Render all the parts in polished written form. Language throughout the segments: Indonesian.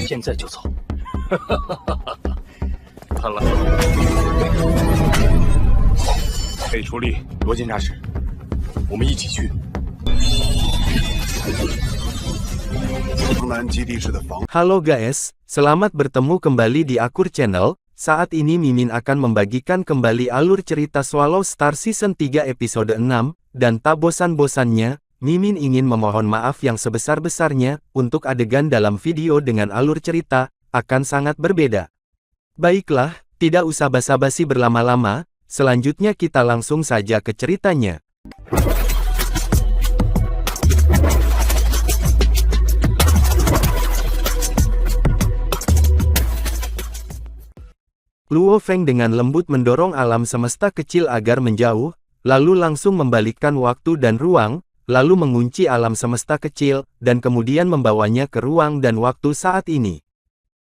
现在就走。看来可以出力，罗监察使，我们一起去。Halo guys, selamat bertemu kembali di Akur Channel. Saat ini Mimin akan membagikan kembali alur cerita Swallow Star Season 3 episode 6, dan tak bosan-bosannya, Mimin ingin memohon maaf yang sebesar-besarnya, untuk adegan dalam video dengan alur cerita, akan sangat berbeda. Baiklah, tidak usah basa-basi berlama-lama, selanjutnya kita langsung saja ke ceritanya. Luo Feng dengan lembut mendorong alam semesta kecil agar menjauh, lalu langsung membalikkan waktu dan ruang, lalu mengunci alam semesta kecil, dan kemudian membawanya ke ruang dan waktu saat ini.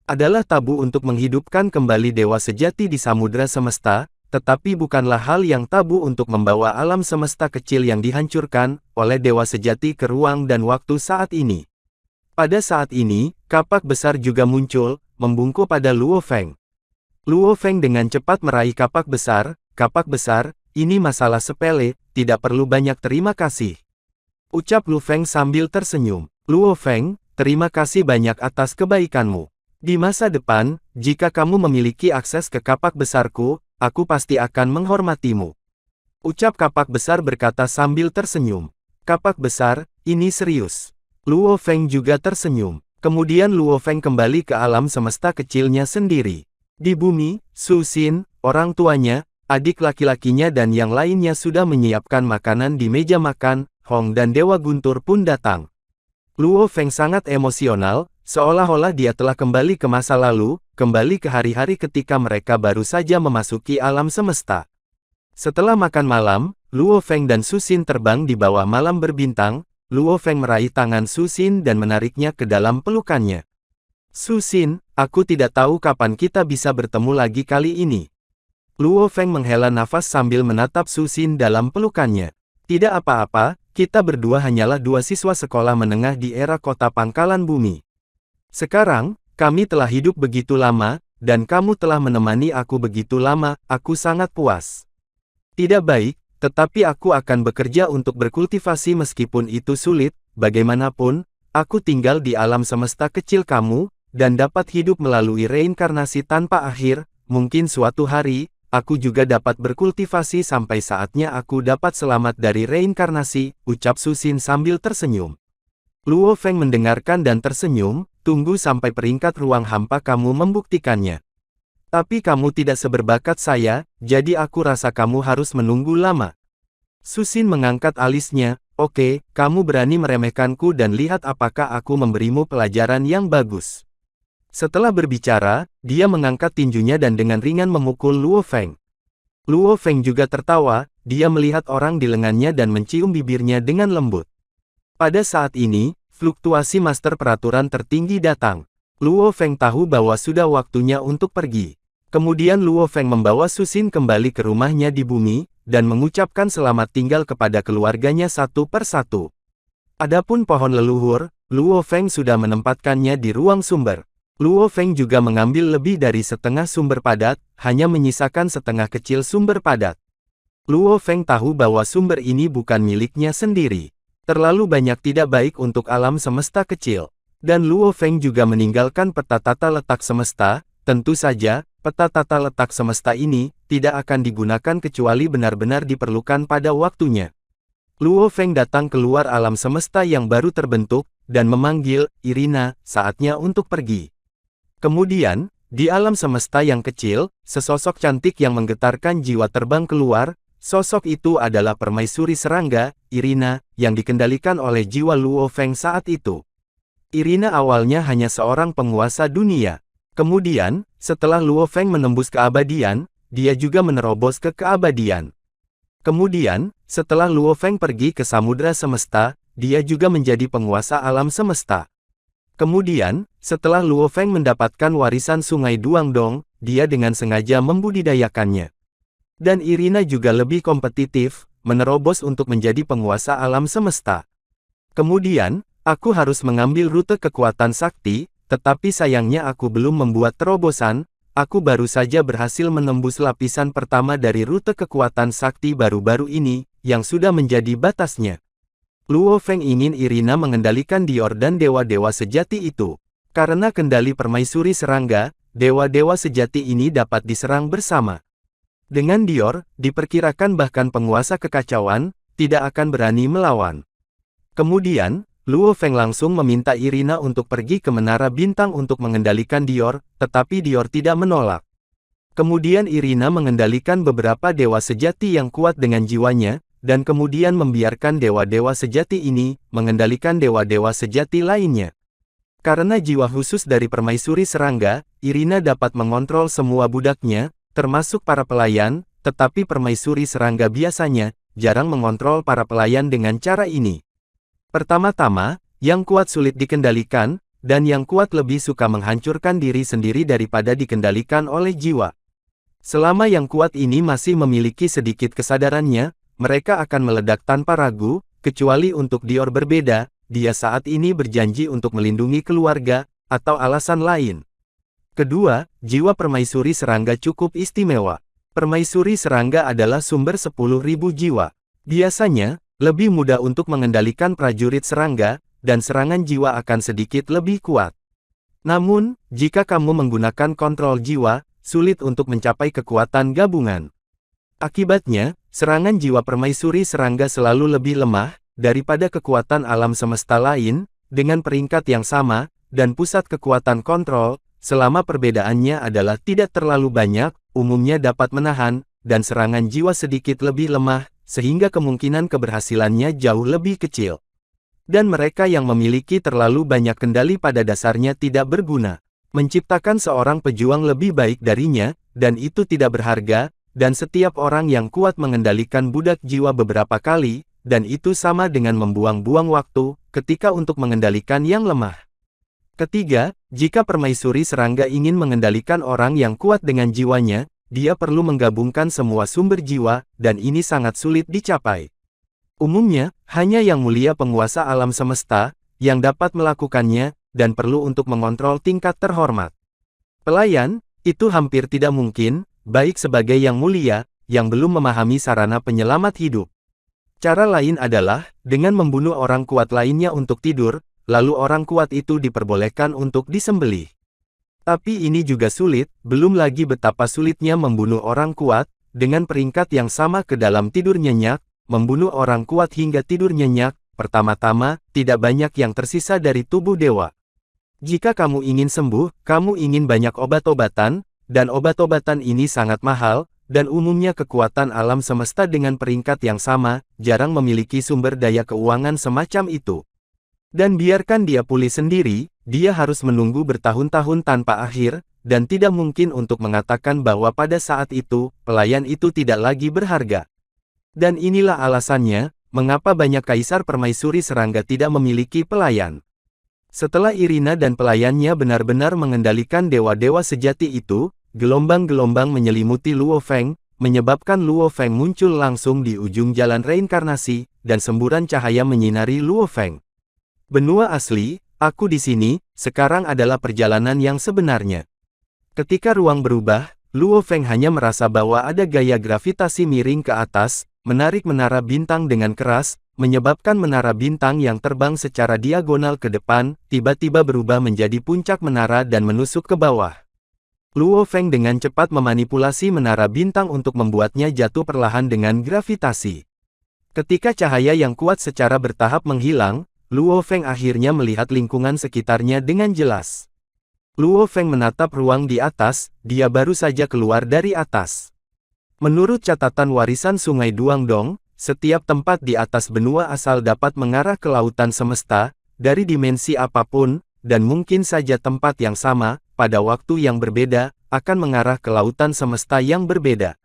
Adalah tabu untuk menghidupkan kembali dewa sejati di samudra semesta, tetapi bukanlah hal yang tabu untuk membawa alam semesta kecil yang dihancurkan oleh dewa sejati ke ruang dan waktu saat ini. Pada saat ini, kapak besar juga muncul, membungkuk pada Luo Feng. Luo Feng dengan cepat meraih kapak besar, ini masalah sepele, tidak perlu banyak terima kasih. Ucap Luo Feng sambil tersenyum. Luo Feng, terima kasih banyak atas kebaikanmu. Di masa depan, jika kamu memiliki akses ke kapak besarku, aku pasti akan menghormatimu. Ucap kapak besar berkata sambil tersenyum. Kapak besar, ini serius. Luo Feng juga tersenyum. Kemudian Luo Feng kembali ke alam semesta kecilnya sendiri. Di bumi, Su Xin, orang tuanya, adik laki-lakinya dan yang lainnya sudah menyiapkan makanan di meja makan. Hong dan Dewa Guntur pun datang. Luo Feng sangat emosional, seolah-olah dia telah kembali ke masa lalu, kembali ke hari-hari ketika mereka baru saja memasuki alam semesta. Setelah makan malam, Luo Feng dan Su Xin terbang di bawah malam berbintang. Luo Feng meraih tangan Su Xin dan menariknya ke dalam pelukannya. Su Xin, aku tidak tahu kapan kita bisa bertemu lagi kali ini. Luo Feng menghela nafas sambil menatap Su Xin dalam pelukannya. Tidak apa-apa, kita berdua hanyalah dua siswa sekolah menengah di era kota pangkalan bumi. Sekarang, kami telah hidup begitu lama, dan kamu telah menemani aku begitu lama, aku sangat puas. Tidak baik, tetapi aku akan bekerja untuk berkultivasi meskipun itu sulit, bagaimanapun, aku tinggal di alam semesta kecil kamu, dan dapat hidup melalui reinkarnasi tanpa akhir, mungkin suatu hari, aku juga dapat berkultivasi sampai saatnya aku dapat selamat dari reinkarnasi, ucap Su Xin sambil tersenyum. Luo Feng mendengarkan dan tersenyum, tunggu sampai peringkat ruang hampa kamu membuktikannya. Tapi kamu tidak seberbakat saya, jadi aku rasa kamu harus menunggu lama. Su Xin mengangkat alisnya, oke, kamu berani meremehkanku dan lihat apakah aku memberimu pelajaran yang bagus. Setelah berbicara, dia mengangkat tinjunya dan dengan ringan memukul Luo Feng. Luo Feng juga tertawa, dia melihat orang di lengannya dan mencium bibirnya dengan lembut. Pada saat ini, fluktuasi master peraturan tertinggi datang. Luo Feng tahu bahwa sudah waktunya untuk pergi. Kemudian Luo Feng membawa Su Xin kembali ke rumahnya di bumi, dan mengucapkan selamat tinggal kepada keluarganya satu persatu. Adapun pohon leluhur, Luo Feng sudah menempatkannya di ruang sumber. Luo Feng juga mengambil lebih dari setengah sumber padat, hanya menyisakan setengah kecil sumber padat. Luo Feng tahu bahwa sumber ini bukan miliknya sendiri. Terlalu banyak tidak baik untuk alam semesta kecil. Dan Luo Feng juga meninggalkan peta tata letak semesta, tentu saja, peta tata letak semesta ini, tidak akan digunakan kecuali benar-benar diperlukan pada waktunya. Luo Feng datang keluar alam semesta yang baru terbentuk, dan memanggil, Irina, saatnya untuk pergi. Kemudian, di alam semesta yang kecil, sesosok cantik yang menggetarkan jiwa terbang keluar. Sosok itu adalah permaisuri serangga, Irina, yang dikendalikan oleh jiwa Luo Feng saat itu. Irina awalnya hanya seorang penguasa dunia. Kemudian, setelah Luo Feng menembus keabadian, dia juga menerobos ke keabadian. Kemudian, setelah Luo Feng pergi ke samudra semesta, dia juga menjadi penguasa alam semesta. Kemudian, setelah Luo Feng mendapatkan warisan sungai Duangdong, dia dengan sengaja membudidayakannya. Dan Irina juga lebih kompetitif, menerobos untuk menjadi penguasa alam semesta. Kemudian, aku harus mengambil rute kekuatan sakti, tetapi sayangnya aku belum membuat terobosan, aku baru saja berhasil menembus lapisan pertama dari rute kekuatan sakti baru-baru ini, yang sudah menjadi batasnya. Luo Feng ingin Irina mengendalikan Dior dan dewa-dewa sejati itu. Karena kendali permaisuri serangga, dewa-dewa sejati ini dapat diserang bersama. Dengan Dior, diperkirakan bahkan penguasa kekacauan, tidak akan berani melawan. Kemudian, Luo Feng langsung meminta Irina untuk pergi ke Menara Bintang untuk mengendalikan Dior, tetapi Dior tidak menolak. Kemudian Irina mengendalikan beberapa dewa sejati yang kuat dengan jiwanya, dan kemudian membiarkan dewa-dewa sejati ini mengendalikan dewa-dewa sejati lainnya. Karena jiwa khusus dari permaisuri serangga, Irina dapat mengontrol semua budaknya, termasuk para pelayan, tetapi permaisuri serangga biasanya jarang mengontrol para pelayan dengan cara ini. Pertama-tama, yang kuat sulit dikendalikan, dan yang kuat lebih suka menghancurkan diri sendiri daripada dikendalikan oleh jiwa. Selama yang kuat ini masih memiliki sedikit kesadarannya, mereka akan meledak tanpa ragu, kecuali untuk Dior berbeda, dia saat ini berjanji untuk melindungi keluarga, atau alasan lain. Kedua, jiwa permaisuri serangga cukup istimewa. Permaisuri serangga adalah sumber 10.000 jiwa. Biasanya, lebih mudah untuk mengendalikan prajurit serangga, dan serangan jiwa akan sedikit lebih kuat. Namun, jika kamu menggunakan kontrol jiwa, sulit untuk mencapai kekuatan gabungan. Akibatnya, serangan jiwa permaisuri serangga selalu lebih lemah, daripada kekuatan alam semesta lain, dengan peringkat yang sama, dan pusat kekuatan kontrol, selama perbedaannya adalah tidak terlalu banyak, umumnya dapat menahan, dan serangan jiwa sedikit lebih lemah, sehingga kemungkinan keberhasilannya jauh lebih kecil. Dan mereka yang memiliki terlalu banyak kendali pada dasarnya tidak berguna. Menciptakan seorang pejuang lebih baik darinya, dan itu tidak berharga, dan setiap orang yang kuat mengendalikan budak jiwa beberapa kali, dan itu sama dengan membuang-buang waktu, ketika untuk mengendalikan yang lemah. Ketiga, jika permaisuri serangga ingin mengendalikan orang yang kuat dengan jiwanya, dia perlu menggabungkan semua sumber jiwa, dan ini sangat sulit dicapai. Umumnya, hanya yang mulia penguasa alam semesta, yang dapat melakukannya, dan perlu untuk mengontrol tingkat terhormat. Pelayan, itu hampir tidak mungkin, baik sebagai yang mulia, yang belum memahami sarana penyelamat hidup. Cara lain adalah, dengan membunuh orang kuat lainnya untuk tidur, lalu orang kuat itu diperbolehkan untuk disembelih. Tapi ini juga sulit, belum lagi betapa sulitnya membunuh orang kuat, dengan peringkat yang sama ke dalam tidur nyenyak, membunuh orang kuat hingga tidur nyenyak, pertama-tama, tidak banyak yang tersisa dari tubuh dewa. Jika kamu ingin sembuh, kamu ingin banyak obat-obatan, dan obat-obatan ini sangat mahal, dan umumnya kekuatan alam semesta dengan peringkat yang sama, jarang memiliki sumber daya keuangan semacam itu. Dan biarkan dia pulih sendiri, dia harus menunggu bertahun-tahun tanpa akhir, dan tidak mungkin untuk mengatakan bahwa pada saat itu, pelayan itu tidak lagi berharga. Dan inilah alasannya, mengapa banyak kaisar permaisuri serangga tidak memiliki pelayan. Setelah Irina dan pelayannya benar-benar mengendalikan dewa-dewa sejati itu, gelombang-gelombang menyelimuti Luo Feng, menyebabkan Luo Feng muncul langsung di ujung jalan reinkarnasi, dan semburan cahaya menyinari Luo Feng. Benua asli, aku di sini, sekarang adalah perjalanan yang sebenarnya. Ketika ruang berubah, Luo Feng hanya merasa bahwa ada gaya gravitasi miring ke atas, menarik menara bintang dengan keras, menyebabkan menara bintang yang terbang secara diagonal ke depan, tiba-tiba berubah menjadi puncak menara dan menusuk ke bawah. Luo Feng dengan cepat memanipulasi menara bintang untuk membuatnya jatuh perlahan dengan gravitasi. Ketika cahaya yang kuat secara bertahap menghilang, Luo Feng akhirnya melihat lingkungan sekitarnya dengan jelas. Luo Feng menatap ruang di atas, dia baru saja keluar dari atas. Menurut catatan warisan Sungai Duangdong, setiap tempat di atas benua asal dapat mengarah ke lautan semesta, dari dimensi apapun, dan mungkin saja tempat yang sama, pada waktu yang berbeda, akan mengarah ke lautan semesta yang berbeda.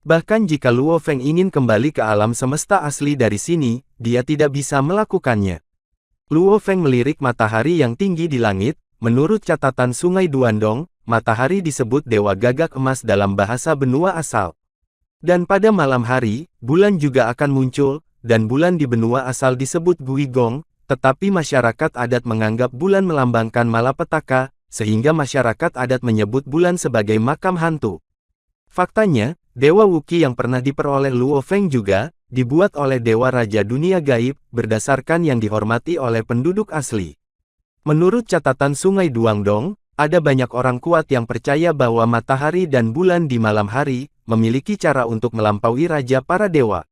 Bahkan jika Luo Feng ingin kembali ke alam semesta asli dari sini, dia tidak bisa melakukannya. Luo Feng melirik matahari yang tinggi di langit, menurut catatan Sungai Duandong, matahari disebut Dewa Gagak Emas dalam bahasa benua asal. Dan pada malam hari, bulan juga akan muncul, dan bulan di benua asal disebut Guigong, tetapi masyarakat adat menganggap bulan melambangkan malapetaka, sehingga masyarakat adat menyebut bulan sebagai makam hantu. Faktanya, dewa Wuqi yang pernah diperoleh Luo Feng juga dibuat oleh dewa raja dunia gaib, berdasarkan yang dihormati oleh penduduk asli. Menurut catatan Sungai Duangdong, ada banyak orang kuat yang percaya bahwa matahari dan bulan di malam hari memiliki cara untuk melampaui raja para dewa.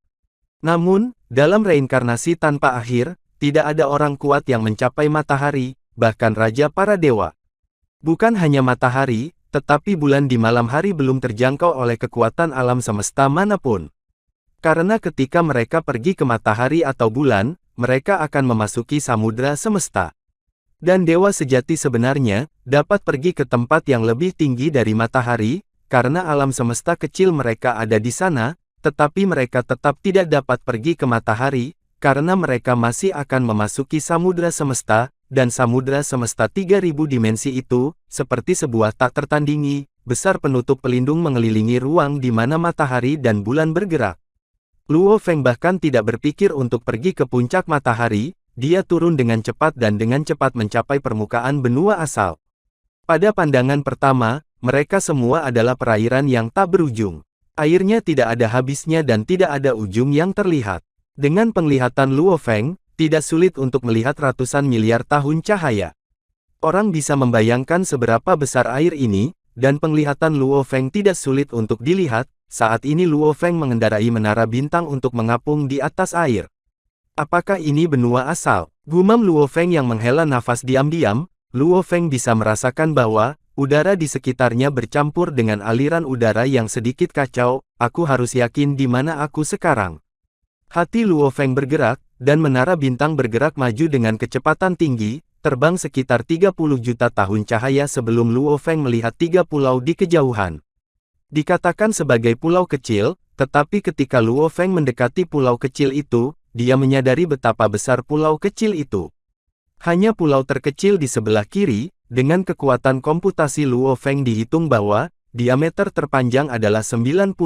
Namun, dalam reinkarnasi tanpa akhir, tidak ada orang kuat yang mencapai matahari, bahkan raja para dewa. Bukan hanya matahari, tetapi bulan di malam hari belum terjangkau oleh kekuatan alam semesta manapun. Karena ketika mereka pergi ke matahari atau bulan, mereka akan memasuki samudra semesta. Dan dewa sejati sebenarnya dapat pergi ke tempat yang lebih tinggi dari matahari, karena alam semesta kecil mereka ada di sana, tetapi mereka tetap tidak dapat pergi ke matahari, karena mereka masih akan memasuki samudra semesta, dan samudra semesta 3000 dimensi itu, seperti sebuah tak tertandingi, besar penutup pelindung mengelilingi ruang di mana matahari dan bulan bergerak. Luo Feng bahkan tidak berpikir untuk pergi ke puncak matahari, dia turun dengan cepat dan dengan cepat mencapai permukaan benua asal. Pada pandangan pertama, mereka semua adalah perairan yang tak berujung. Airnya tidak ada habisnya dan tidak ada ujung yang terlihat. Dengan penglihatan Luo Feng, tidak sulit untuk melihat ratusan miliar tahun cahaya. Orang bisa membayangkan seberapa besar air ini, dan penglihatan Luo Feng tidak sulit untuk dilihat. Saat ini Luo Feng mengendarai menara bintang untuk mengapung di atas air. Apakah ini benua asal? Gumam Luo Feng yang menghela nafas diam-diam. Luo Feng bisa merasakan bahwa udara di sekitarnya bercampur dengan aliran udara yang sedikit kacau. Aku harus yakin di mana aku sekarang. Hati Luo Feng bergerak, dan menara bintang bergerak maju dengan kecepatan tinggi, terbang sekitar 30 juta tahun cahaya sebelum Luo Feng melihat 3 pulau di kejauhan. Dikatakan sebagai pulau kecil, tetapi ketika Luo Feng mendekati pulau kecil itu, dia menyadari betapa besar pulau kecil itu. Hanya pulau terkecil di sebelah kiri, dengan kekuatan komputasi Luo Feng dihitung bahwa diameter terpanjang adalah 98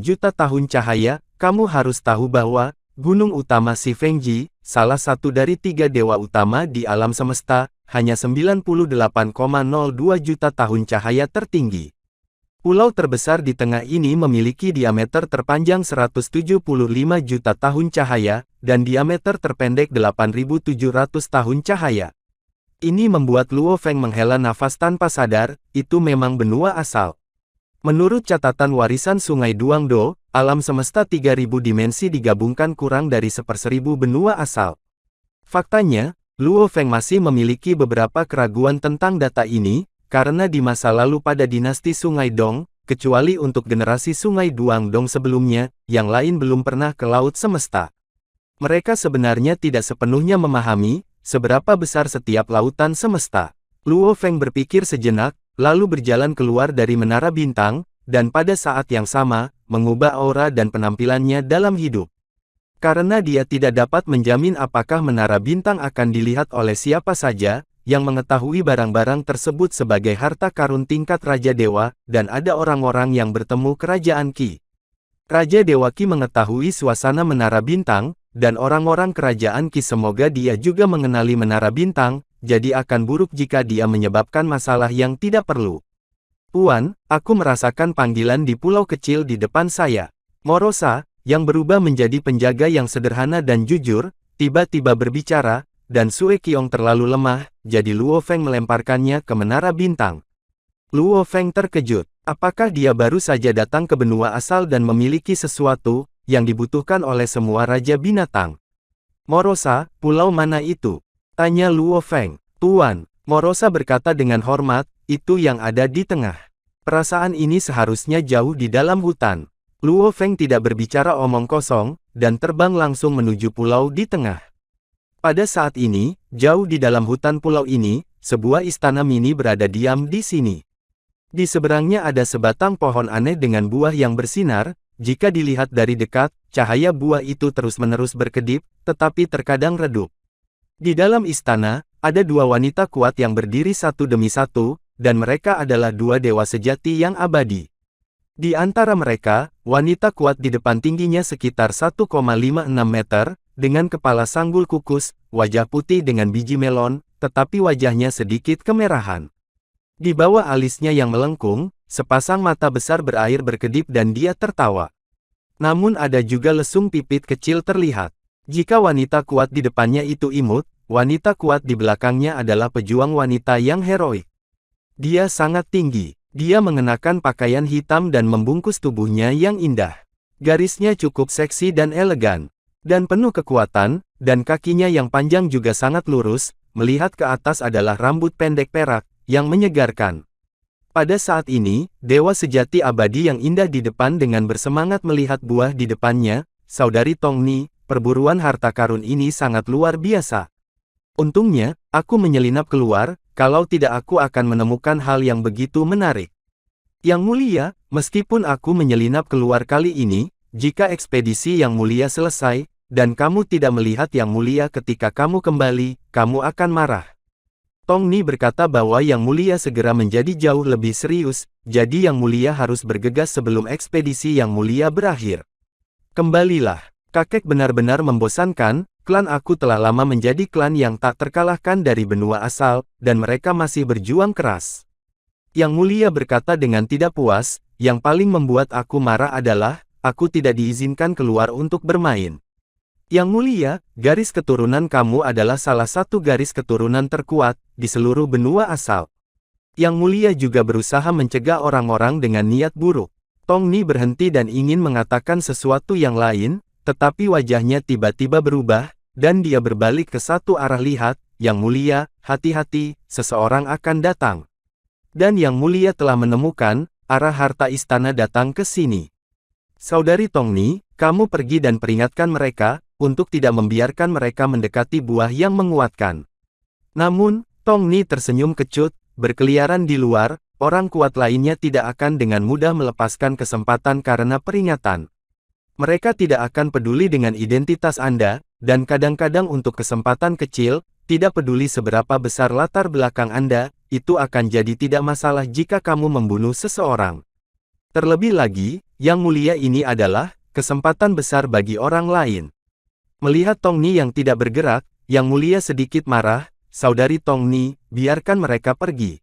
juta tahun cahaya. Kamu harus tahu bahwa gunung utama Si Fengji, salah satu dari 3 dewa utama di alam semesta, hanya 98,02 juta tahun cahaya tertinggi. Pulau terbesar di tengah ini memiliki diameter terpanjang 175 juta tahun cahaya, dan diameter terpendek 8.700 tahun cahaya. Ini membuat Luo Feng menghela nafas tanpa sadar, itu memang benua asal. Menurut catatan warisan Sungai Duangdo, alam semesta 3000 dimensi digabungkan kurang dari 1/1000 benua asal. Faktanya, Luo Feng masih memiliki beberapa keraguan tentang data ini, karena di masa lalu pada dinasti Sungai Dong, kecuali untuk generasi Sungai Duangdong sebelumnya, yang lain belum pernah ke laut semesta. Mereka sebenarnya tidak sepenuhnya memahami seberapa besar setiap lautan semesta. Luo Feng berpikir sejenak, lalu berjalan keluar dari menara bintang, dan pada saat yang sama, mengubah aura dan penampilannya dalam hidup. Karena dia tidak dapat menjamin apakah menara bintang akan dilihat oleh siapa saja, yang mengetahui barang-barang tersebut sebagai harta karun tingkat Raja Dewa, dan ada orang-orang yang bertemu Kerajaan Qi. Raja Dewa Qi mengetahui suasana menara bintang, dan orang-orang Kerajaan Qi semoga dia juga mengenali menara bintang, jadi akan buruk jika dia menyebabkan masalah yang tidak perlu. Puan, aku merasakan panggilan di pulau kecil di depan saya. Morosa, yang berubah menjadi penjaga yang sederhana dan jujur, tiba-tiba berbicara, dan Sue Qiong terlalu lemah, jadi Luo Feng melemparkannya ke menara bintang. Luo Feng terkejut. Apakah dia baru saja datang ke benua asal dan memiliki sesuatu yang dibutuhkan oleh semua raja binatang? Morosa, pulau mana itu? Tanya Luo Feng. Tuan, Morosa berkata dengan hormat, itu yang ada di tengah. Perasaan ini seharusnya jauh di dalam hutan. Luo Feng tidak berbicara omong kosong, dan terbang langsung menuju pulau di tengah. Pada saat ini, jauh di dalam hutan pulau ini, sebuah istana mini berada diam di sini. Di seberangnya ada sebatang pohon aneh dengan buah yang bersinar. Jika dilihat dari dekat, cahaya buah itu terus-menerus berkedip, tetapi terkadang redup. Di dalam istana, ada dua wanita kuat yang berdiri satu demi satu, dan mereka adalah dua dewa sejati yang abadi. Di antara mereka, wanita kuat di depan tingginya sekitar 1,56 meter, dengan kepala sanggul kukus, wajah putih dengan biji melon, tetapi wajahnya sedikit kemerahan. Di bawah alisnya yang melengkung, sepasang mata besar berair berkedip dan dia tertawa. Namun ada juga lesung pipit kecil terlihat. Jika wanita kuat di depannya itu imut, wanita kuat di belakangnya adalah pejuang wanita yang heroik. Dia sangat tinggi. Dia mengenakan pakaian hitam dan membungkus tubuhnya yang indah. Garisnya cukup seksi dan elegan, dan penuh kekuatan, dan kakinya yang panjang juga sangat lurus. Melihat ke atas adalah rambut pendek perak, yang menyegarkan. Pada saat ini, dewa sejati abadi yang indah di depan dengan bersemangat melihat buah di depannya. Saudari Tongni, perburuan harta karun ini sangat luar biasa. Untungnya, aku menyelinap keluar, kalau tidak aku akan menemukan hal yang begitu menarik. Yang mulia, meskipun aku menyelinap keluar kali ini, jika ekspedisi yang mulia selesai, dan kamu tidak melihat yang mulia ketika kamu kembali, kamu akan marah. Tongni berkata bahwa yang mulia segera menjadi jauh lebih serius, jadi yang mulia harus bergegas sebelum ekspedisi yang mulia berakhir. Kembalilah. Kakek benar-benar membosankan. Klan aku telah lama menjadi klan yang tak terkalahkan dari benua asal, dan mereka masih berjuang keras. Yang mulia berkata dengan tidak puas, yang paling membuat aku marah adalah, aku tidak diizinkan keluar untuk bermain. Yang mulia, garis keturunan kamu adalah salah satu garis keturunan terkuat, di seluruh benua asal. Yang mulia juga berusaha mencegah orang-orang dengan niat buruk. Tongni berhenti dan ingin mengatakan sesuatu yang lain, tetapi wajahnya tiba-tiba berubah, dan dia berbalik ke satu arah. Lihat, yang mulia, hati-hati, seseorang akan datang. Dan yang mulia telah menemukan, arah harta istana datang ke sini. Saudari Tongni, kamu pergi dan peringatkan mereka, untuk tidak membiarkan mereka mendekati buah yang menguatkan. Namun, Tongni tersenyum kecut, berkeliaran di luar, orang kuat lainnya tidak akan dengan mudah melepaskan kesempatan karena peringatan. Mereka tidak akan peduli dengan identitas Anda, dan kadang-kadang untuk kesempatan kecil, tidak peduli seberapa besar latar belakang Anda, itu akan jadi tidak masalah jika kamu membunuh seseorang. Terlebih lagi, yang mulia ini adalah kesempatan besar bagi orang lain. Melihat Tongni yang tidak bergerak, yang mulia sedikit marah. Saudari Tongni, biarkan mereka pergi.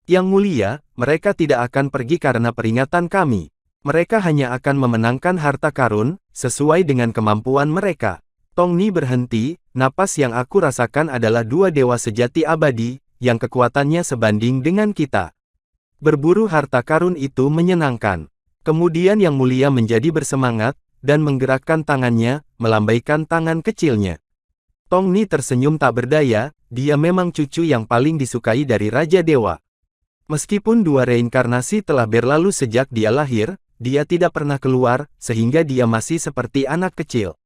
Yang mulia, mereka tidak akan pergi karena peringatan kami. Mereka hanya akan memenangkan harta karun, sesuai dengan kemampuan mereka. Tongni berhenti, napas yang aku rasakan adalah dua dewa sejati abadi, yang kekuatannya sebanding dengan kita. Berburu harta karun itu menyenangkan. Kemudian yang mulia menjadi bersemangat, dan menggerakkan tangannya, melambaikan tangan kecilnya. Tongni tersenyum tak berdaya, dia memang cucu yang paling disukai dari Raja Dewa. Meskipun dua reinkarnasi telah berlalu sejak dia lahir, dia tidak pernah keluar, sehingga dia masih seperti anak kecil.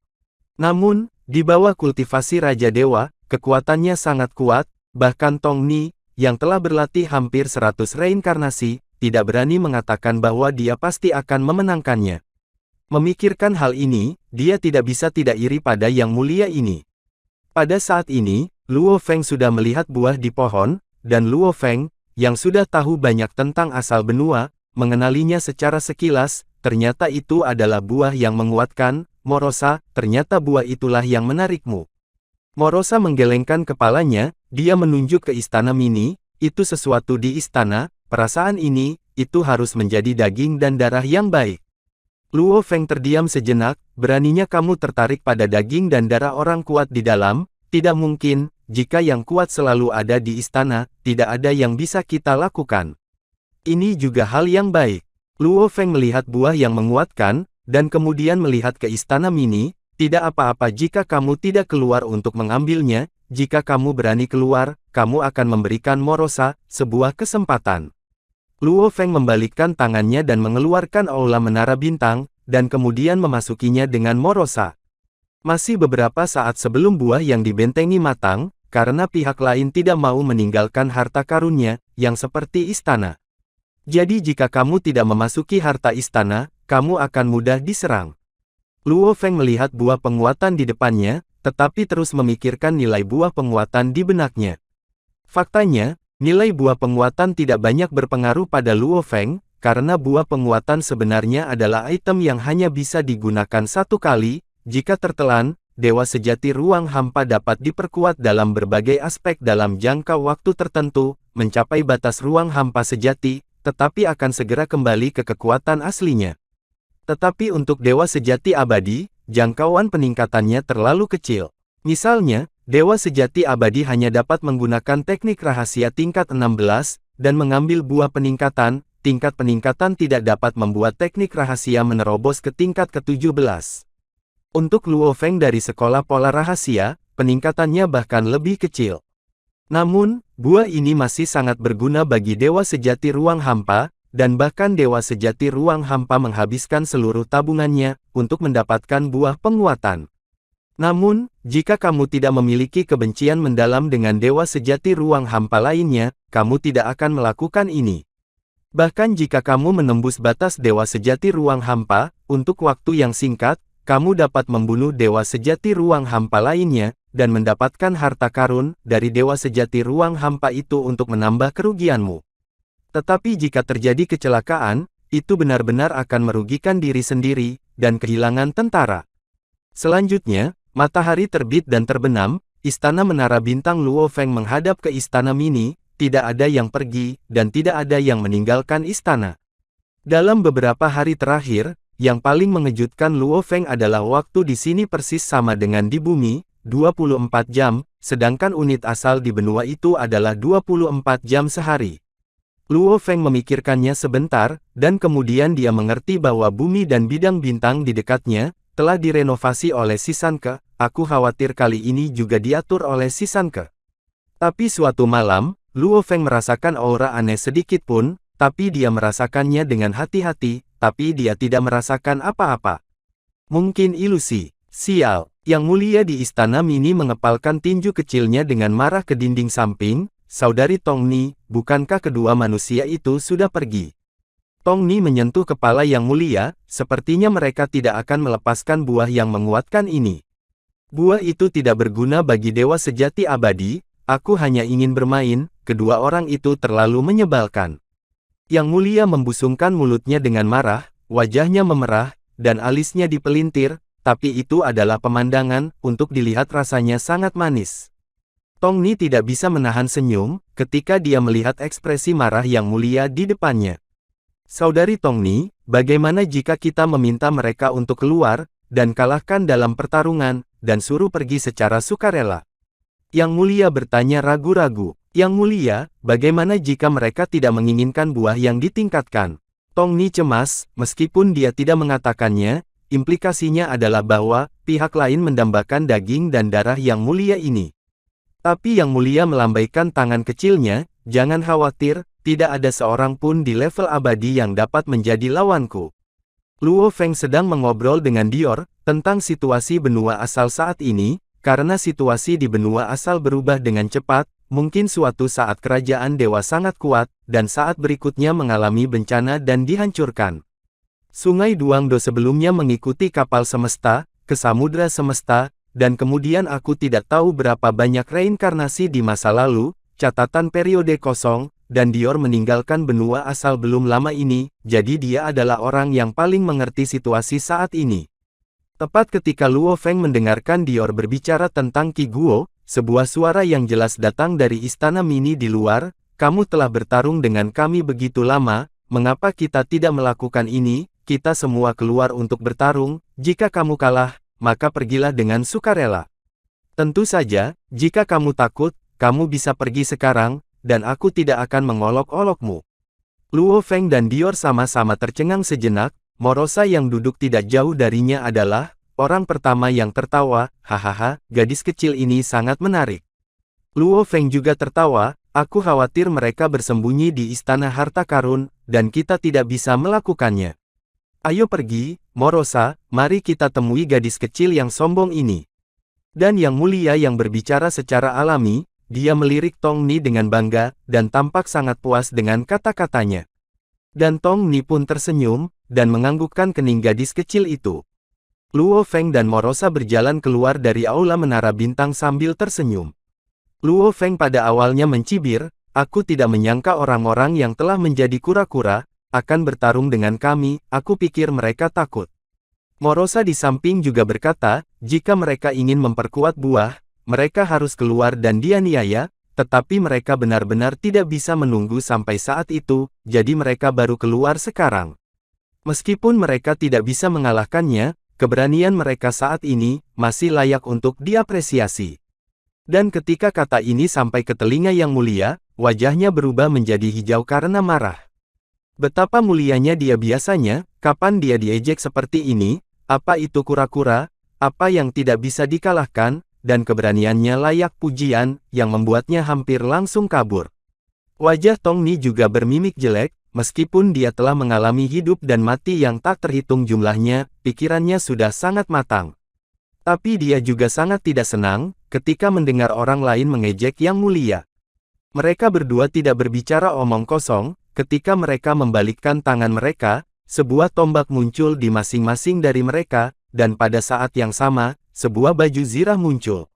Namun, di bawah kultivasi Raja Dewa, kekuatannya sangat kuat, bahkan Tongni, yang telah berlatih hampir 100 reinkarnasi, tidak berani mengatakan bahwa dia pasti akan memenangkannya. Memikirkan hal ini, dia tidak bisa tidak iri pada yang mulia ini. Pada saat ini, Luo Feng sudah melihat buah di pohon, dan Luo Feng, yang sudah tahu banyak tentang asal benua, mengenalinya secara sekilas, ternyata itu adalah buah yang menguatkan. Morosa, ternyata buah itulah yang menarikmu. Morosa menggelengkan kepalanya, dia menunjuk ke istana mini, itu sesuatu di istana, perasaan ini, itu harus menjadi daging dan darah yang baik. Luo Feng terdiam sejenak, beraninya kamu tertarik pada daging dan darah orang kuat di dalam? Tidak mungkin, jika yang kuat selalu ada di istana, tidak ada yang bisa kita lakukan. Ini juga hal yang baik. Luo Feng melihat buah yang menguatkan, dan kemudian melihat ke istana mini, tidak apa-apa jika kamu tidak keluar untuk mengambilnya, jika kamu berani keluar, kamu akan memberikan Morosa sebuah kesempatan. Luo Feng membalikkan tangannya dan mengeluarkan aula menara bintang, dan kemudian memasukinya dengan Morosa. Masih beberapa saat sebelum buah yang dibentengi matang, karena pihak lain tidak mau meninggalkan harta karunnya, yang seperti istana. Jadi jika kamu tidak memasuki harta istana, kamu akan mudah diserang. Luo Feng melihat buah penguatan di depannya, tetapi terus memikirkan nilai buah penguatan di benaknya. Faktanya, nilai buah penguatan tidak banyak berpengaruh pada Luo Feng, karena buah penguatan sebenarnya adalah item yang hanya bisa digunakan satu kali, jika tertelan, dewa sejati ruang hampa dapat diperkuat dalam berbagai aspek dalam jangka waktu tertentu, mencapai batas ruang hampa sejati, tetapi akan segera kembali ke kekuatan aslinya. Tetapi untuk dewa sejati abadi, jangkauan peningkatannya terlalu kecil. Misalnya, dewa sejati abadi hanya dapat menggunakan teknik rahasia tingkat 16, dan mengambil buah peningkatan. Tingkat peningkatan tidak dapat membuat teknik rahasia menerobos ke tingkat ke-17. Untuk Luo Feng dari sekolah pola rahasia, peningkatannya bahkan lebih kecil. Namun, buah ini masih sangat berguna bagi dewa sejati ruang hampa, dan bahkan dewa sejati ruang hampa menghabiskan seluruh tabungannya untuk mendapatkan buah penguatan. Namun, jika kamu tidak memiliki kebencian mendalam dengan dewa sejati ruang hampa lainnya, kamu tidak akan melakukan ini. Bahkan jika kamu menembus batas dewa sejati ruang hampa, untuk waktu yang singkat, kamu dapat membunuh dewa sejati ruang hampa lainnya, dan mendapatkan harta karun dari dewa sejati ruang hampa itu untuk menambah kerugianmu. Tetapi jika terjadi kecelakaan, itu benar-benar akan merugikan diri sendiri, dan kehilangan tentara. Selanjutnya, matahari terbit dan terbenam, istana menara bintang Luo Feng menghadap ke istana mini. Tidak ada yang pergi, dan tidak ada yang meninggalkan istana. Dalam beberapa hari terakhir, yang paling mengejutkan Luo Feng adalah waktu di sini persis sama dengan di bumi, 24 jam, sedangkan unit asal di benua itu adalah 24 jam sehari. Luo Feng memikirkannya sebentar, dan kemudian dia mengerti bahwa bumi dan bidang bintang di dekatnya, telah direnovasi oleh Sisanke. Aku khawatir kali ini juga diatur oleh Sisanke. Tapi suatu malam, Luo Feng merasakan aura aneh sedikit pun, tapi dia merasakannya dengan hati-hati, tapi dia tidak merasakan apa-apa. Mungkin ilusi. Sial. Yang mulia di istana mini mengepalkan tinju kecilnya dengan marah ke dinding samping. Saudari Tong Ni, bukankah kedua manusia itu sudah pergi? Tong Ni menyentuh kepala yang mulia, sepertinya mereka tidak akan melepaskan buah yang menguatkan ini. Buah itu tidak berguna bagi dewa sejati abadi, aku hanya ingin bermain. Kedua orang itu terlalu menyebalkan. Yang mulia membusungkan mulutnya dengan marah, wajahnya memerah, dan alisnya dipelintir, tapi itu adalah pemandangan, untuk dilihat rasanya sangat manis. Tong Ni tidak bisa menahan senyum, ketika dia melihat ekspresi marah yang mulia di depannya. Saudari Tong Ni, bagaimana jika kita meminta mereka untuk keluar, dan kalahkan dalam pertarungan, dan suruh pergi secara sukarela? Yang mulia bertanya ragu-ragu. Yang mulia, bagaimana jika mereka tidak menginginkan buah yang ditingkatkan? Tong Ni cemas, meskipun dia tidak mengatakannya, implikasinya adalah bahwa pihak lain mendambakan daging dan darah yang mulia ini. Tapi yang mulia melambaikan tangan kecilnya, jangan khawatir, tidak ada seorang pun di level abadi yang dapat menjadi lawanku. Luo Feng sedang mengobrol dengan Dior tentang situasi benua asal saat ini, karena situasi di benua asal berubah dengan cepat. Mungkin suatu saat kerajaan dewa sangat kuat, dan saat berikutnya mengalami bencana dan dihancurkan. Sungai Duangdo sebelumnya mengikuti kapal semesta, ke samudra semesta, dan kemudian aku tidak tahu berapa banyak reinkarnasi di masa lalu, catatan periode kosong, dan Dior meninggalkan benua asal belum lama ini, jadi dia adalah orang yang paling mengerti situasi saat ini. Tepat ketika Luo Feng mendengarkan Dior berbicara tentang Qi Guo, sebuah suara yang jelas datang dari istana mini di luar, kamu telah bertarung dengan kami begitu lama, mengapa kita tidak melakukan ini, kita semua keluar untuk bertarung, jika kamu kalah, maka pergilah dengan sukarela. Tentu saja, jika kamu takut, kamu bisa pergi sekarang, dan aku tidak akan mengolok-olokmu. Luo Feng dan Dior sama-sama tercengang sejenak, Morosa yang duduk tidak jauh darinya adalah orang pertama yang tertawa, hahaha, gadis kecil ini sangat menarik. Luo Feng juga tertawa, aku khawatir mereka bersembunyi di istana harta karun, dan kita tidak bisa melakukannya. Ayo pergi, Morosa, mari kita temui gadis kecil yang sombong ini. Dan yang mulia yang berbicara secara alami, dia melirik Tong Ni dengan bangga, dan tampak sangat puas dengan kata-katanya. Dan Tong Ni pun tersenyum, dan menganggukkan kening gadis kecil itu. Luo Feng dan Morosa berjalan keluar dari aula menara bintang sambil tersenyum. Luo Feng pada awalnya mencibir, aku tidak menyangka orang-orang yang telah menjadi kura-kura, akan bertarung dengan kami, aku pikir mereka takut. Morosa di samping juga berkata, jika mereka ingin memperkuat buah, mereka harus keluar dan dianiaya, tetapi mereka benar-benar tidak bisa menunggu sampai saat itu, jadi mereka baru keluar sekarang. Meskipun mereka tidak bisa mengalahkannya, keberanian mereka saat ini masih layak untuk diapresiasi. Dan ketika kata ini sampai ke telinga Yang Mulia, wajahnya berubah menjadi hijau karena marah. Betapa mulianya dia biasanya, kapan dia diejek seperti ini, apa itu kura-kura, apa yang tidak bisa dikalahkan, dan keberaniannya layak pujian, yang membuatnya hampir langsung kabur. Wajah Tong Ni juga bermimik jelek, meskipun dia telah mengalami hidup dan mati yang tak terhitung jumlahnya, pikirannya sudah sangat matang. Tapi dia juga sangat tidak senang, ketika mendengar orang lain mengejek Yang Mulia. Mereka berdua tidak berbicara omong kosong, ketika mereka membalikkan tangan mereka, sebuah tombak muncul di masing-masing dari mereka, dan pada saat yang sama, sebuah baju zirah muncul.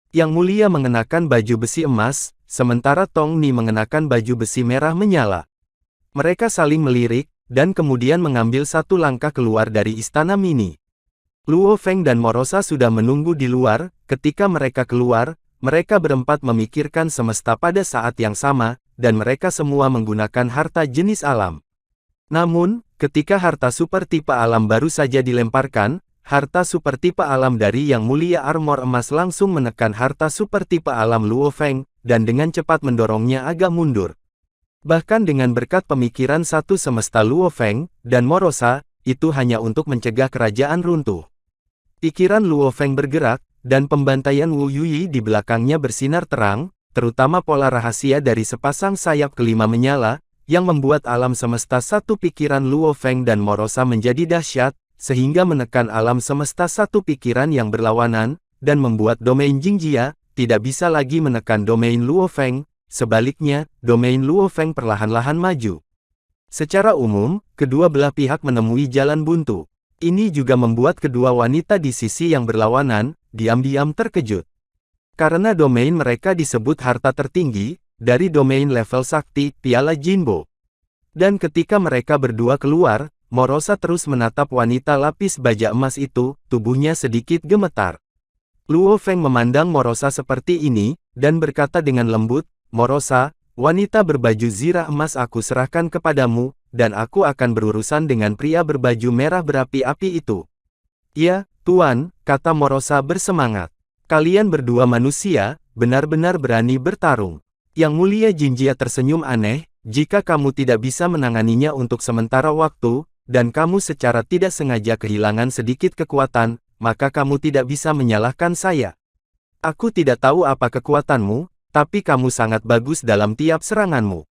Yang Mulia mengenakan baju besi emas, sementara Tong Ni mengenakan baju besi merah menyala. Mereka saling melirik, dan kemudian mengambil satu langkah keluar dari istana mini. Luo Feng dan Morosa sudah menunggu di luar, ketika mereka keluar, mereka berempat memikirkan semesta pada saat yang sama, dan mereka semua menggunakan harta jenis alam. Namun, ketika harta super tipe alam baru saja dilemparkan, harta super tipe alam dari Yang Mulia armor emas langsung menekan harta super tipe alam Luo Feng, dan dengan cepat mendorongnya agak mundur. Bahkan dengan berkat pemikiran satu semesta Luo Feng, dan Morosa, itu hanya untuk mencegah kerajaan runtuh. Pikiran Luo Feng bergerak, dan pembantaian Wu Yuyi di belakangnya bersinar terang, terutama pola rahasia dari sepasang sayap kelima menyala, yang membuat alam semesta satu pikiran Luo Feng dan Morosa menjadi dahsyat, sehingga menekan alam semesta satu pikiran yang berlawanan, dan membuat domain Jingjia tidak bisa lagi menekan domain Luo Feng, sebaliknya, domain Luo Feng perlahan-lahan maju. Secara umum, kedua belah pihak menemui jalan buntu. Ini juga membuat kedua wanita di sisi yang berlawanan, diam-diam terkejut. Karena domain mereka disebut harta tertinggi, dari domain level sakti, Piala Jinbo. Dan ketika mereka berdua keluar, Morosa terus menatap wanita lapis baja emas itu, tubuhnya sedikit gemetar. Luo Feng memandang Morosa seperti ini, dan berkata dengan lembut, Morosa, wanita berbaju zirah emas aku serahkan kepadamu, dan aku akan berurusan dengan pria berbaju merah berapi-api itu. Ya, Tuan, kata Morosa bersemangat. Kalian berdua manusia, benar-benar berani bertarung. Yang Mulia Jingjia tersenyum aneh, jika kamu tidak bisa menanganinya untuk sementara waktu, dan kamu secara tidak sengaja kehilangan sedikit kekuatan, maka kamu tidak bisa menyalahkan saya. Aku tidak tahu apa kekuatanmu, tapi kamu sangat bagus dalam tiap seranganmu.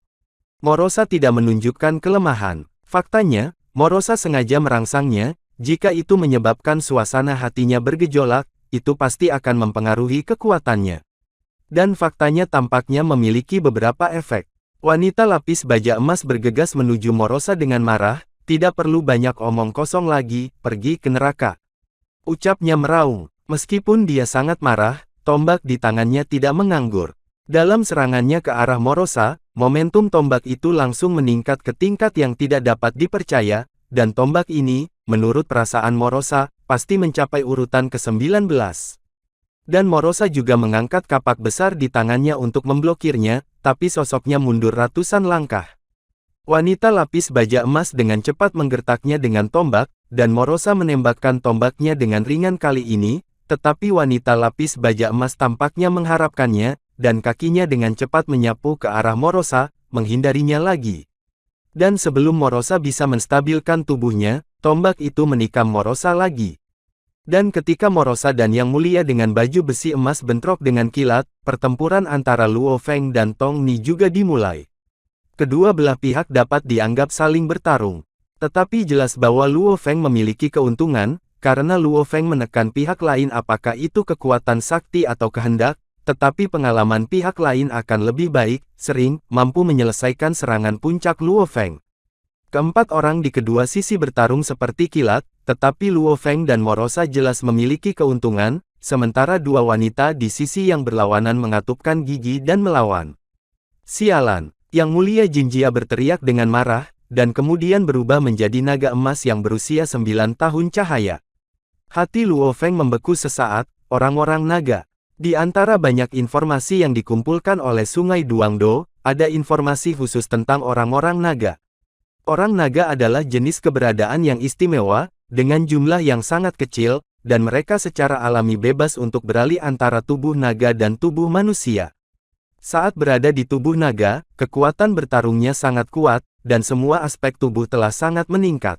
Morosa tidak menunjukkan kelemahan. Faktanya, Morosa sengaja merangsangnya, jika itu menyebabkan suasana hatinya bergejolak, itu pasti akan mempengaruhi kekuatannya. Dan faktanya tampaknya memiliki beberapa efek. Wanita lapis baja emas bergegas menuju Morosa dengan marah, tidak perlu banyak omong kosong lagi, pergi ke neraka. Ucapnya meraung, meskipun dia sangat marah, tombak di tangannya tidak menganggur. Dalam serangannya ke arah Morosa, momentum tombak itu langsung meningkat ke tingkat yang tidak dapat dipercaya, dan tombak ini, menurut perasaan Morosa, pasti mencapai urutan ke-19. Dan Morosa juga mengangkat kapak besar di tangannya untuk memblokirnya, tapi sosoknya mundur ratusan langkah. Wanita lapis baja emas dengan cepat menggertaknya dengan tombak, dan Morosa menembakkan tombaknya dengan ringan kali ini, tetapi wanita lapis baja emas tampaknya mengharapkannya, dan kakinya dengan cepat menyapu ke arah Morosa, menghindarinya lagi. Dan sebelum Morosa bisa menstabilkan tubuhnya, tombak itu menikam Morosa lagi. Dan ketika Morosa dan Yang Mulia dengan baju besi emas bentrok dengan kilat, pertempuran antara Luo Feng dan Tong Ni juga dimulai. Kedua belah pihak dapat dianggap saling bertarung. Tetapi jelas bahwa Luo Feng memiliki keuntungan, karena Luo Feng menekan pihak lain apakah itu kekuatan sakti atau kehendak, tetapi pengalaman pihak lain akan lebih baik, sering, mampu menyelesaikan serangan puncak Luo Feng. Keempat orang di kedua sisi bertarung seperti kilat, tetapi Luo Feng dan Morosa jelas memiliki keuntungan, sementara dua wanita di sisi yang berlawanan mengatupkan gigi dan melawan. Sialan! Yang Mulia Jingjia berteriak dengan marah, dan kemudian berubah menjadi naga emas yang berusia 9 tahun cahaya. Hati Luo Feng membeku sesaat. Orang-orang naga. Di antara banyak informasi yang dikumpulkan oleh Sungai Duangdo, ada informasi khusus tentang orang-orang naga. Orang naga adalah jenis keberadaan yang istimewa, dengan jumlah yang sangat kecil, dan mereka secara alami bebas untuk beralih antara tubuh naga dan tubuh manusia. Saat berada di tubuh naga, kekuatan bertarungnya sangat kuat, dan semua aspek tubuh telah sangat meningkat.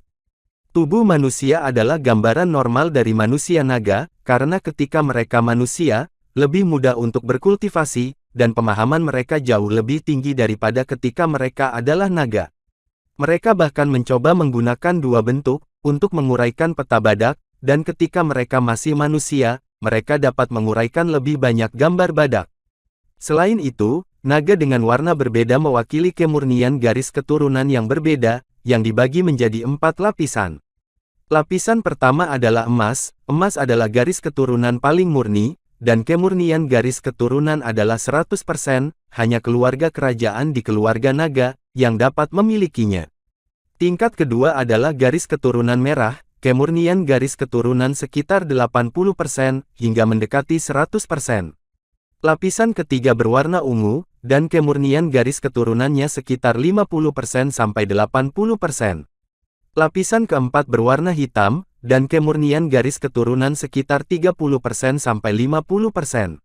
Tubuh manusia adalah gambaran normal dari manusia naga, karena ketika mereka manusia, lebih mudah untuk berkultivasi, dan pemahaman mereka jauh lebih tinggi daripada ketika mereka adalah naga. Mereka bahkan mencoba menggunakan dua bentuk, untuk menguraikan peta badak, dan ketika mereka masih manusia, mereka dapat menguraikan lebih banyak gambar badak. Selain itu, naga dengan warna berbeda mewakili kemurnian garis keturunan yang berbeda, yang dibagi menjadi 4 lapisan. Lapisan pertama adalah emas. Emas adalah garis keturunan paling murni, dan kemurnian garis keturunan adalah 100%, hanya keluarga kerajaan di keluarga naga, yang dapat memilikinya. Tingkat kedua adalah garis keturunan merah, kemurnian garis keturunan sekitar 80%, hingga mendekati 100%. Lapisan ketiga berwarna ungu, dan kemurnian garis keturunannya sekitar 50% sampai 80%. Lapisan keempat berwarna hitam, dan kemurnian garis keturunan sekitar 30% sampai 50%.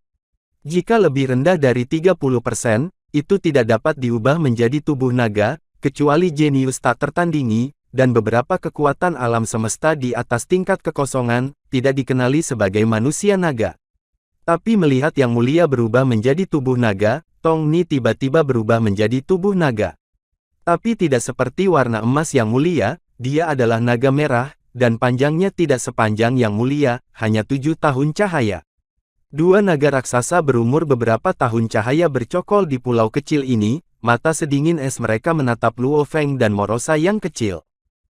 Jika lebih rendah dari 30%, itu tidak dapat diubah menjadi tubuh naga, kecuali jenius tak tertandingi, dan beberapa kekuatan alam semesta di atas tingkat kekosongan, tidak dikenali sebagai manusia naga. Tapi melihat Yang Mulia berubah menjadi tubuh naga, Tong Ni tiba-tiba berubah menjadi tubuh naga. Tapi tidak seperti warna emas Yang Mulia, dia adalah naga merah, dan panjangnya tidak sepanjang Yang Mulia, hanya 7 tahun cahaya. Dua naga raksasa berumur beberapa tahun cahaya bercokol di pulau kecil ini, mata sedingin es mereka menatap Luo Feng dan Morosa yang kecil.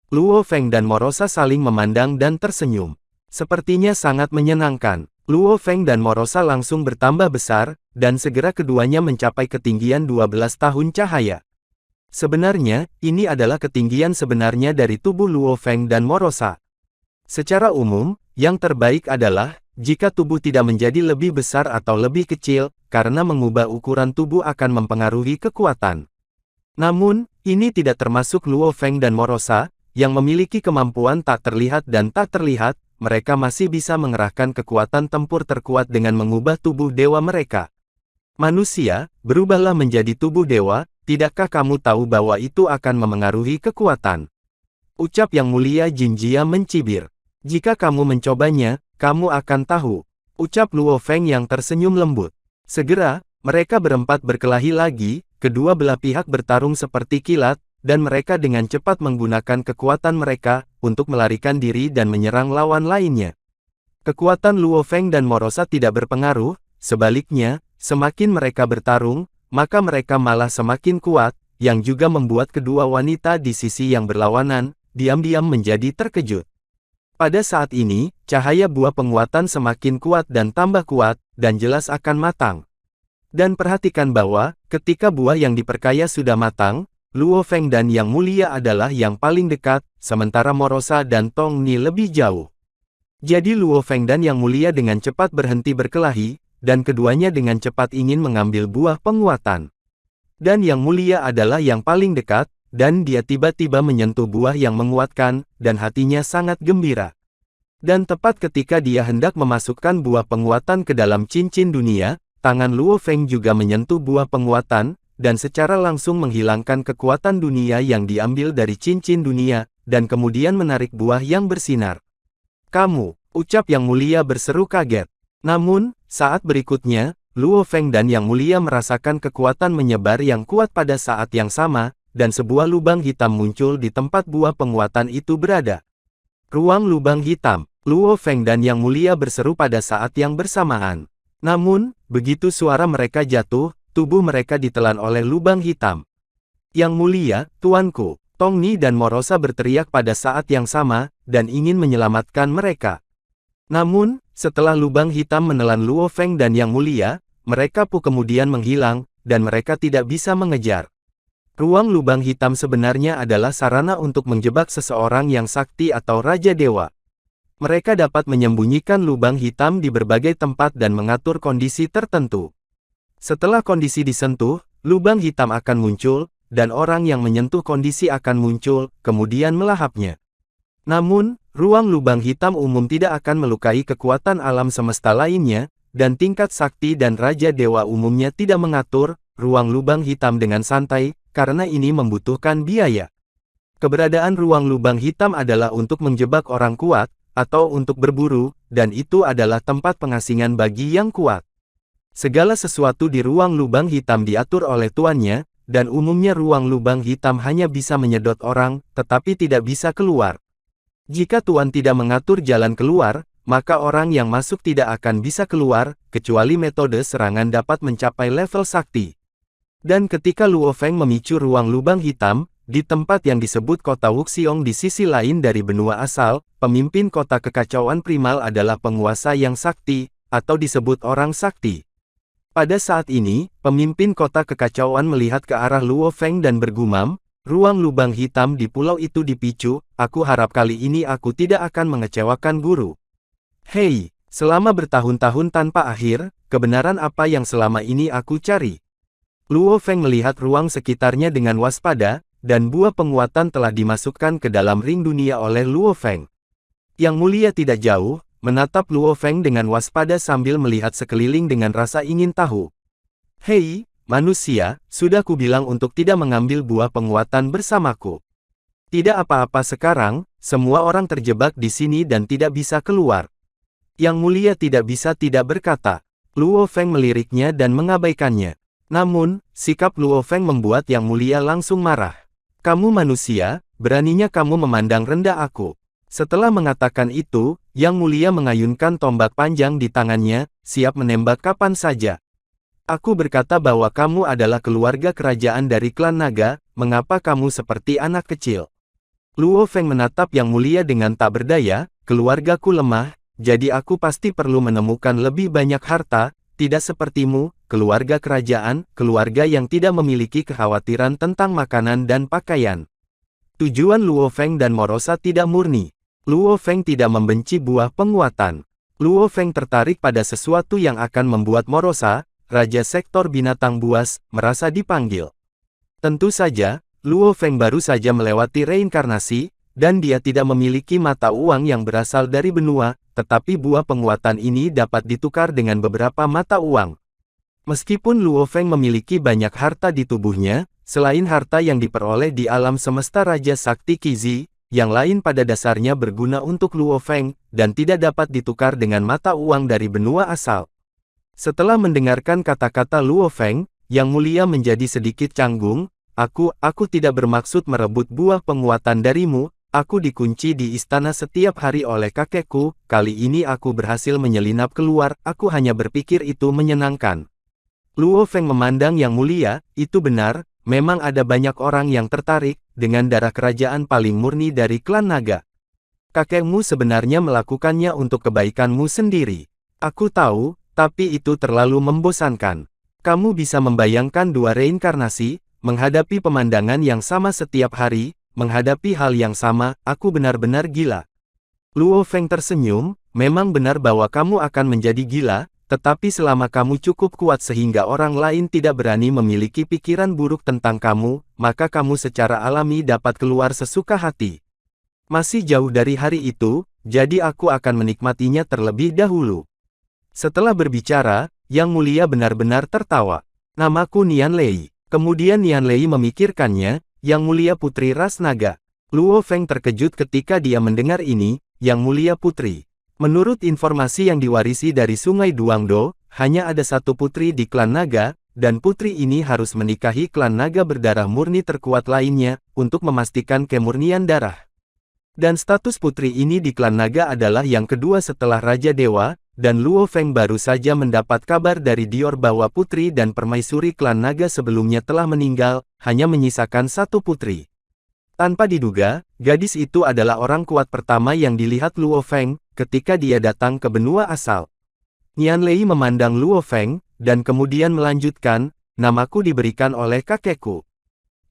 Luo Feng dan Morosa saling memandang dan tersenyum. Sepertinya sangat menyenangkan. Luo Feng dan Morosa langsung bertambah besar, dan segera keduanya mencapai ketinggian 12 tahun cahaya. Sebenarnya, ini adalah ketinggian sebenarnya dari tubuh Luo Feng dan Morosa. Secara umum, yang terbaik adalah, jika tubuh tidak menjadi lebih besar atau lebih kecil, karena mengubah ukuran tubuh akan mempengaruhi kekuatan. Namun, ini tidak termasuk Luo Feng dan Morosa, yang memiliki kemampuan tak terlihat dan tak terlihat. Mereka masih bisa mengerahkan kekuatan tempur terkuat dengan mengubah tubuh dewa mereka. Manusia, berubahlah menjadi tubuh dewa, tidakkah kamu tahu bahwa itu akan memengaruhi kekuatan? Ucap Yang Mulia Jinjia mencibir. Jika kamu mencobanya, kamu akan tahu. Ucap Luo Feng yang tersenyum lembut. Segera, mereka berempat berkelahi lagi, kedua belah pihak bertarung seperti kilat, dan mereka dengan cepat menggunakan kekuatan mereka, untuk melarikan diri dan menyerang lawan lainnya. Kekuatan Luo Feng dan Morosa tidak berpengaruh, sebaliknya, semakin mereka bertarung, maka mereka malah semakin kuat, yang juga membuat kedua wanita di sisi yang berlawanan, diam-diam menjadi terkejut. Pada saat ini, cahaya buah penguatan semakin kuat dan tambah kuat, dan jelas akan matang. Dan perhatikan bahwa, ketika buah yang diperkaya sudah matang, Luo Feng dan Yang Mulia adalah yang paling dekat, sementara Morosa dan Tong Ni lebih jauh. Jadi Luo Feng dan Yang Mulia dengan cepat berhenti berkelahi, dan keduanya dengan cepat ingin mengambil buah penguatan. Dan Yang Mulia adalah yang paling dekat, dan dia tiba-tiba menyentuh buah yang menguatkan, dan hatinya sangat gembira. Dan tepat ketika dia hendak memasukkan buah penguatan ke dalam cincin dunia, tangan Luo Feng juga menyentuh buah penguatan, dan secara langsung menghilangkan kekuatan dunia yang diambil dari cincin dunia, dan kemudian menarik buah yang bersinar. Kamu, ucap Yang Mulia berseru kaget. Namun, saat berikutnya, Luo Feng dan Yang Mulia merasakan kekuatan menyebar yang kuat pada saat yang sama, dan sebuah lubang hitam muncul di tempat buah penguatan itu berada. Ruang lubang hitam, Luo Feng dan Yang Mulia berseru pada saat yang bersamaan. Namun, begitu suara mereka jatuh, tubuh mereka ditelan oleh lubang hitam. Yang Mulia, Tuanku, Tong Ni dan Morosa berteriak pada saat yang sama, dan ingin menyelamatkan mereka. Namun, setelah lubang hitam menelan Luo Feng dan Yang Mulia, mereka pun kemudian menghilang, dan mereka tidak bisa mengejar. Ruang lubang hitam sebenarnya adalah sarana untuk menjebak seseorang yang sakti atau Raja Dewa. Mereka dapat menyembunyikan lubang hitam di berbagai tempat dan mengatur kondisi tertentu. Setelah kondisi disentuh, lubang hitam akan muncul, dan orang yang menyentuh kondisi akan muncul, kemudian melahapnya. Namun, ruang lubang hitam umum tidak akan melukai kekuatan alam semesta lainnya, dan tingkat sakti dan Raja Dewa umumnya tidak mengatur ruang lubang hitam dengan santai, karena ini membutuhkan biaya. Keberadaan ruang lubang hitam adalah untuk menjebak orang kuat, atau untuk berburu, dan itu adalah tempat pengasingan bagi yang kuat. Segala sesuatu di ruang lubang hitam diatur oleh tuannya, dan umumnya ruang lubang hitam hanya bisa menyedot orang, tetapi tidak bisa keluar. Jika tuan tidak mengatur jalan keluar, maka orang yang masuk tidak akan bisa keluar, kecuali metode serangan dapat mencapai level sakti. Dan ketika Luo Feng memicu ruang lubang hitam, di tempat yang disebut kota Wuxiong di sisi lain dari benua asal, pemimpin kota kekacauan primal adalah penguasa yang sakti, atau disebut orang sakti. Pada saat ini, pemimpin kota kekacauan melihat ke arah Luo Feng dan bergumam, ruang lubang hitam di pulau itu dipicu, aku harap kali ini aku tidak akan mengecewakan guru. Hei, selama bertahun-tahun tanpa akhir, kebenaran apa yang selama ini aku cari? Luo Feng melihat ruang sekitarnya dengan waspada, dan buah penguatan telah dimasukkan ke dalam ring dunia oleh Luo Feng. Yang mulia tidak jauh, menatap Luo Feng dengan waspada sambil melihat sekeliling dengan rasa ingin tahu. Hei, manusia, sudah kubilang untuk tidak mengambil buah penguatan bersamaku. Tidak apa-apa sekarang, semua orang terjebak di sini dan tidak bisa keluar. Yang mulia tidak bisa tidak berkata. Luo Feng meliriknya dan mengabaikannya. Namun, sikap Luo Feng membuat Yang Mulia langsung marah. Kamu manusia, beraninya kamu memandang rendah aku. Setelah mengatakan itu, Yang Mulia mengayunkan tombak panjang di tangannya, siap menembak kapan saja. Aku berkata bahwa kamu adalah keluarga kerajaan dari klan naga, mengapa kamu seperti anak kecil? Luo Feng menatap Yang Mulia dengan tak berdaya, keluargaku lemah, jadi aku pasti perlu menemukan lebih banyak harta, tidak sepertimu, keluarga kerajaan, keluarga yang tidak memiliki kekhawatiran tentang makanan dan pakaian. Tujuan Luo Feng dan Morosa tidak murni. Luo Feng tidak membenci buah penguatan. Luo Feng tertarik pada sesuatu yang akan membuat Morosa, Raja Sektor Binatang Buas, merasa dipanggil. Tentu saja, Luo Feng baru saja melewati reinkarnasi, dan dia tidak memiliki mata uang yang berasal dari benua, tetapi buah penguatan ini dapat ditukar dengan beberapa mata uang. Meskipun Luo Feng memiliki banyak harta di tubuhnya, selain harta yang diperoleh di alam semesta Raja Sakti Qizi, yang lain pada dasarnya berguna untuk Luo Feng, dan tidak dapat ditukar dengan mata uang dari benua asal. Setelah mendengarkan kata-kata Luo Feng, Yang Mulia menjadi sedikit canggung, aku tidak bermaksud merebut buah penguatan darimu, aku dikunci di istana setiap hari oleh kakekku, kali ini aku berhasil menyelinap keluar, aku hanya berpikir itu menyenangkan. Luo Feng memandang Yang Mulia, itu benar, memang ada banyak orang yang tertarik, dengan darah kerajaan paling murni dari klan naga. Kakekmu sebenarnya melakukannya untuk kebaikanmu sendiri. Aku tahu, tapi itu terlalu membosankan. Kamu bisa membayangkan dua reinkarnasi, menghadapi pemandangan yang sama setiap hari, menghadapi hal yang sama, aku benar-benar gila. Luo Feng tersenyum, memang benar bahwa kamu akan menjadi gila, tetapi selama kamu cukup kuat sehingga orang lain tidak berani memiliki pikiran buruk tentang kamu, maka kamu secara alami dapat keluar sesuka hati. Masih jauh dari hari itu, jadi aku akan menikmatinya terlebih dahulu. Setelah berbicara, Yang Mulia benar-benar tertawa. Namaku Nian Lei. Kemudian Nian Lei memikirkannya, Yang Mulia Putri Ras Naga. Luo Feng terkejut ketika dia mendengar ini, Yang Mulia Putri. Menurut informasi yang diwarisi dari Sungai Duangdo, hanya ada satu putri di klan naga, dan putri ini harus menikahi klan naga berdarah murni terkuat lainnya, untuk memastikan kemurnian darah. Dan status putri ini di klan naga adalah yang kedua setelah Raja Dewa, dan Luo Feng baru saja mendapat kabar dari Dior bahwa putri dan permaisuri klan naga sebelumnya telah meninggal, hanya menyisakan satu putri. Tanpa diduga, gadis itu adalah orang kuat pertama yang dilihat Luo Feng, ketika dia datang ke benua asal. Nian Lei memandang Luo Feng, dan kemudian melanjutkan, namaku diberikan oleh kakekku.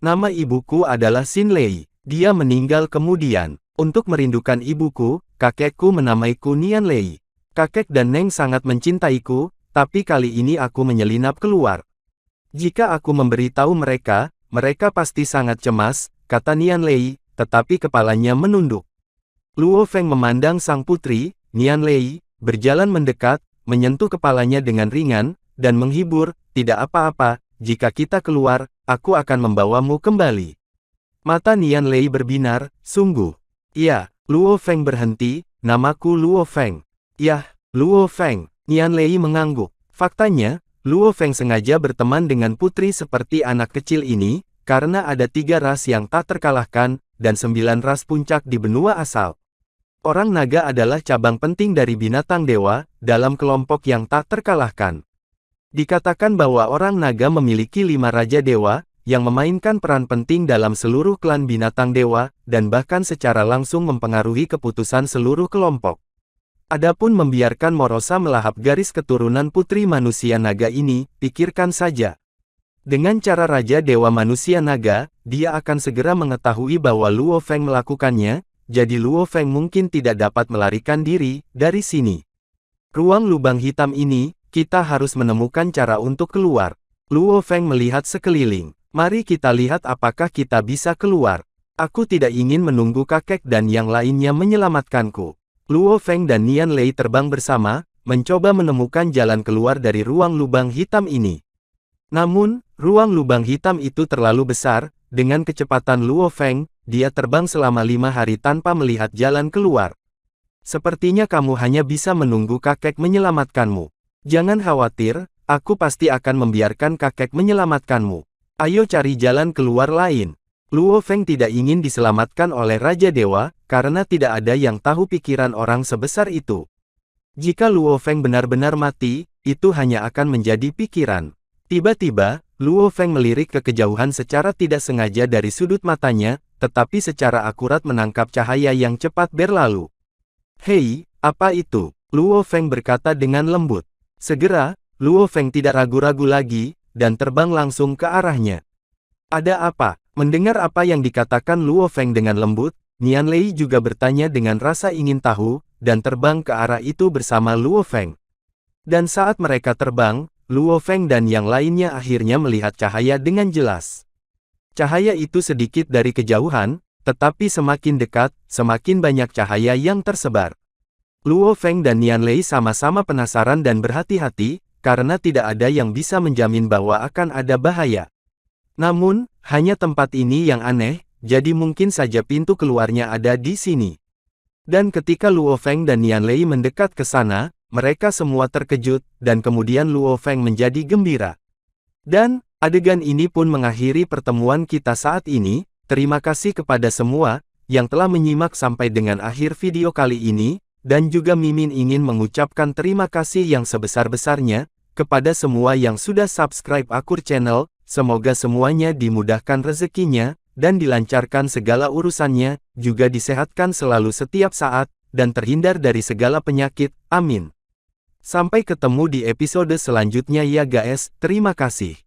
Nama ibuku adalah Xin Lei, dia meninggal kemudian. Untuk merindukan ibuku, kakekku menamaiku Nian Lei. Kakek dan Neng sangat mencintaiku, tapi kali ini aku menyelinap keluar. Jika aku memberitahu mereka, mereka pasti sangat cemas, kata Nian Lei, tetapi kepalanya menunduk. Luo Feng memandang sang putri, Nian Lei, berjalan mendekat, menyentuh kepalanya dengan ringan, dan menghibur, tidak apa-apa, jika kita keluar, aku akan membawamu kembali. Mata Nian Lei berbinar, sungguh. Ya, Luo Feng berhenti, namaku Luo Feng. Yah, Luo Feng, Nian Lei mengangguk. Faktanya, Luo Feng sengaja berteman dengan putri seperti anak kecil ini, karena ada 3 ras yang tak terkalahkan, dan 9 ras puncak di benua asal. Orang naga adalah cabang penting dari binatang dewa, dalam kelompok yang tak terkalahkan. Dikatakan bahwa orang naga memiliki 5 raja dewa, yang memainkan peran penting dalam seluruh klan binatang dewa, dan bahkan secara langsung mempengaruhi keputusan seluruh kelompok. Adapun membiarkan Morosa melahap garis keturunan putri manusia naga ini, pikirkan saja. Dengan cara Raja Dewa Manusia Naga, dia akan segera mengetahui bahwa Luo Feng melakukannya, jadi Luo Feng mungkin tidak dapat melarikan diri dari sini. Ruang lubang hitam ini, kita harus menemukan cara untuk keluar. Luo Feng melihat sekeliling. Mari kita lihat apakah kita bisa keluar. Aku tidak ingin menunggu kakek dan yang lainnya menyelamatkanku. Luo Feng dan Nian Lei terbang bersama, mencoba menemukan jalan keluar dari ruang lubang hitam ini. Namun, ruang lubang hitam itu terlalu besar, dengan kecepatan Luo Feng, dia terbang selama 5 hari tanpa melihat jalan keluar. Sepertinya kamu hanya bisa menunggu kakek menyelamatkanmu. Jangan khawatir, aku pasti akan membiarkan kakek menyelamatkanmu. Ayo cari jalan keluar lain. Luo Feng tidak ingin diselamatkan oleh Raja Dewa, karena tidak ada yang tahu pikiran orang sebesar itu. Jika Luo Feng benar-benar mati, itu hanya akan menjadi pikiran. Tiba-tiba, Luo Feng melirik ke kejauhan secara tidak sengaja dari sudut matanya, tetapi secara akurat menangkap cahaya yang cepat berlalu. Hei, apa itu? Luo Feng berkata dengan lembut. Segera, Luo Feng tidak ragu-ragu lagi, dan terbang langsung ke arahnya. Ada apa? Mendengar apa yang dikatakan Luo Feng dengan lembut, Nian Lei juga bertanya dengan rasa ingin tahu, dan terbang ke arah itu bersama Luo Feng. Dan saat mereka terbang, Luo Feng dan yang lainnya akhirnya melihat cahaya dengan jelas. Cahaya itu sedikit dari kejauhan, tetapi semakin dekat, semakin banyak cahaya yang tersebar. Luo Feng dan Nian Lei sama-sama penasaran dan berhati-hati, karena tidak ada yang bisa menjamin bahwa akan ada bahaya. Namun, hanya tempat ini yang aneh, jadi mungkin saja pintu keluarnya ada di sini. Dan ketika Luo Feng dan Nian Lei mendekat ke sana, mereka semua terkejut, dan kemudian Luo Feng menjadi gembira. Dan, adegan ini pun mengakhiri pertemuan kita saat ini. Terima kasih kepada semua, yang telah menyimak sampai dengan akhir video kali ini, dan juga Mimin ingin mengucapkan terima kasih yang sebesar-besarnya, kepada semua yang sudah subscribe Akur Channel, semoga semuanya dimudahkan rezekinya, dan dilancarkan segala urusannya, juga disehatkan selalu setiap saat, dan terhindar dari segala penyakit, amin. Sampai ketemu di episode selanjutnya ya guys, terima kasih.